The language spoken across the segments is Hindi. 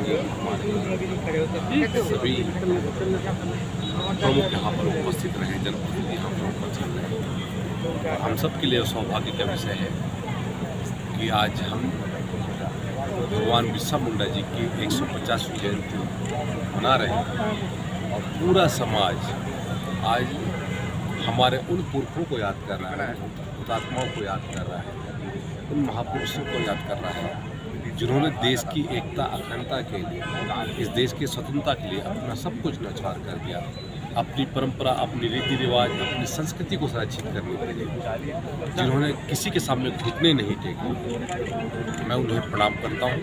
हमारे सभी प्रमुख यहाँ पर उपस्थित रहे, जनप्रतिनिधि यहाँ पर उपस्थित रहे। और हम सब के लिए सौभाग्य का विषय है कि आज हम भगवान बिरसा मुंडा जी की 150वीं जयंती मना रहे हैं और पूरा समाज आज हमारे उन पुरखों को याद कर रहा है, हुतात्माओं को याद कर रहा है, उन महापुरुषों को याद कर रहा है जिन्होंने देश की एकता अखंडता के लिए, इस देश की स्वतंत्रता के लिए अपना सब कुछ न्यौछावर कर दिया, अपनी परंपरा, अपनी रीति रिवाज, अपनी संस्कृति को संरक्षित करने के लिए, जिन्होंने किसी के सामने घुटने नहीं टेके। मैं उन्हें प्रणाम करता हूँ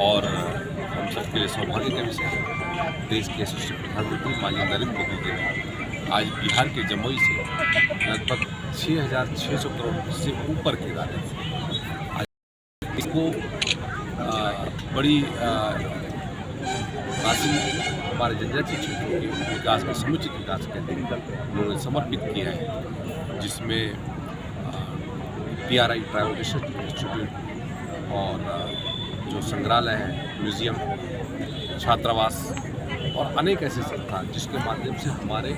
और हम सबके लिए सौभाग्य का विषय है। देश के यशस्वी प्रधानमंत्री माननीय नरेंद्र मोदी जी ने आज बिहार के जमुई से लगभग 6,600 करोड़ से ऊपर की लागत आज इसको बड़ी राशि हमारे जनजातीय क्षेत्रों के विकास के समुचित विकास के लिए उन्होंने समर्पित किया है, जिसमें TRI ट्राइबल रिसर्च इंस्टीट्यूट और जो संग्रहालय है, म्यूजियम, छात्रावास और अनेक ऐसे संस्थान जिसके माध्यम से हमारे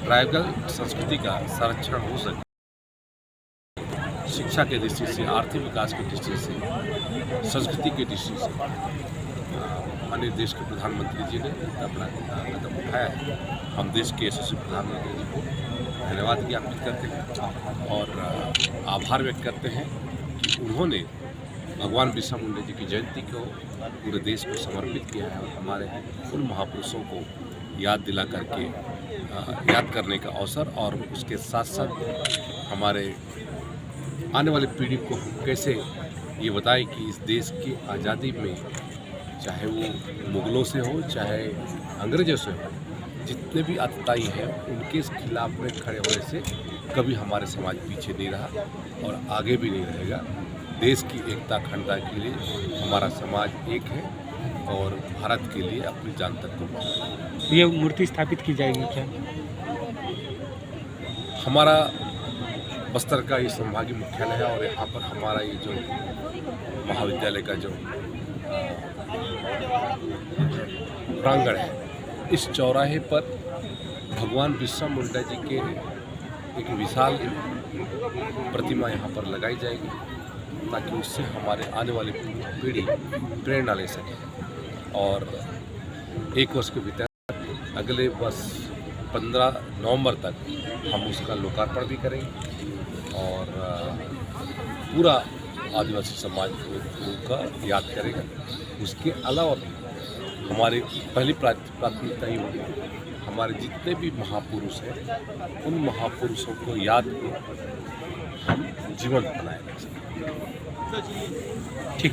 ट्राइबल संस्कृति का संरक्षण हो सके। शिक्षा के दृष्टि से, आर्थिक विकास की दृष्टि से, संस्कृति की दृष्टि से माननीय देश के प्रधानमंत्री जी ने अपना कदम उठाया है। हम देश के यशस्वी प्रधानमंत्री जी को धन्यवाद ज्ञापित करते हैं और आभार व्यक्त करते हैं कि उन्होंने भगवान बिरसा मुंडा जी की जयंती को पूरे देश को समर्पित किया है और हमारे उन महापुरुषों को याद दिला करके याद करने का अवसर, और उसके साथ साथ हमारे आने वाली पीढ़ी को हम कैसे ये बताएं कि इस देश की आज़ादी में, चाहे वो मुग़लों से हो चाहे अंग्रेज़ों से हो, जितने भी आतताई हैं उनके खिलाफ में खड़े होने से कभी हमारे समाज पीछे नहीं रहा और आगे भी नहीं रहेगा। देश की एकता अखंडता के लिए हमारा समाज एक है और भारत के लिए अपनी जान तक को। ये मूर्ति स्थापित की जाएगी क्या? हमारा बस्तर का ये संभागीय मुख्यालय है और यहाँ पर हमारा ये जो महाविद्यालय का जो प्रांगण है, इस चौराहे पर भगवान बिरसा मुंडा जी के एक विशाल प्रतिमा यहाँ पर लगाई जाएगी ताकि उससे हमारे आने वाली पीढ़ी प्रेरणा ले सके। और 1 वर्ष के भीतर अगले वर्ष 15 नवंबर तक हम उसका लोकार्पण भी करेंगे और पूरा आदिवासी समाज का याद करेगा। उसके अलावा भी हमारी पहली प्राथमिकता ही होगी हमारे जितने भी महापुरुष हैं उन महापुरुषों को याद हम जीवंत बनाए रख सकें। ठीक है।